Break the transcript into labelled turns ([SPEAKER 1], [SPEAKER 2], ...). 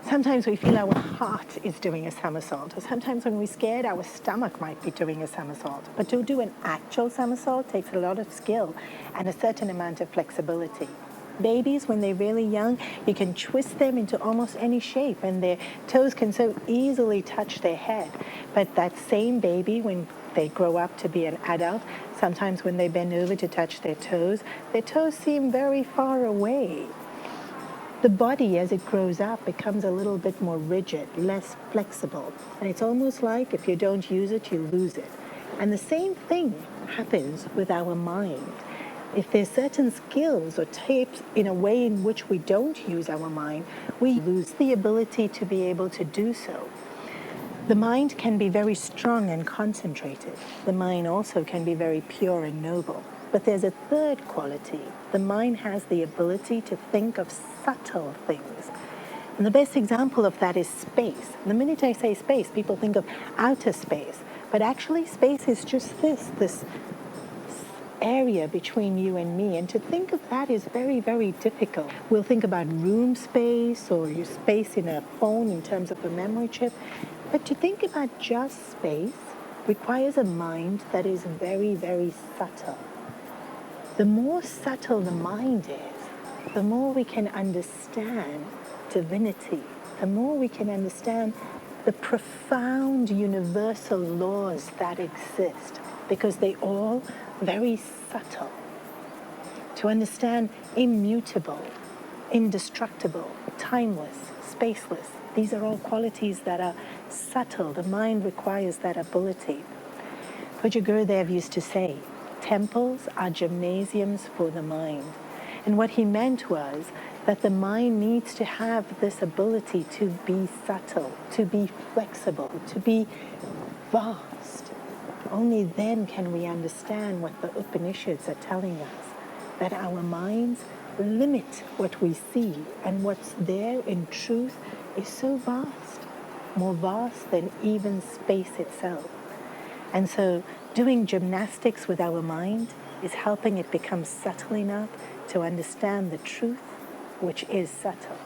[SPEAKER 1] Sometimes we feel our heart is doing a somersault, or sometimes when we're scared, our stomach might be doing a somersault. But to do an actual somersault takes a lot of skill and a certain amount of flexibility. Babies, when they're really young, you can twist them into almost any shape, and their toes can so easily touch their head. But that same baby, when they grow up to be an adult, sometimes when they bend over to touch their toes seem very far away. The body, as it grows up, becomes a little bit more rigid, less flexible. And it's almost like if you don't use it, you lose it. And the same thing happens with our mind. If there's certain skills or tapes in a way in which we don't use our mind, we lose the ability to be able to do so. The mind can be very strong and concentrated. The mind also can be very pure and noble. But there's a third quality. The mind has the ability to think of subtle things. And the best example of that is space. The minute I say space, people think of outer space. But actually, space is just this area between you and me. And to think of that is very, very difficult. We'll think about room space or your space in a phone in terms of a memory chip. But to think about just space requires a mind that is very, very subtle. The more subtle the mind is, the more we can understand divinity, the more we can understand the profound universal laws that exist, because they're all very subtle. To understand immutable, indestructible, timeless, spaceless, these are all qualities that are subtle. The mind requires that ability. Pujya Gurudev used to say, temples are gymnasiums for the mind. And what he meant was that the mind needs to have this ability to be subtle, to be flexible, to be vast. Only then can we understand what the Upanishads are telling us, that our minds limit what we see, and what's there in truth is so vast, more vast than even space itself. And so doing gymnastics with our mind is helping it become subtle enough to understand the truth, which is subtle.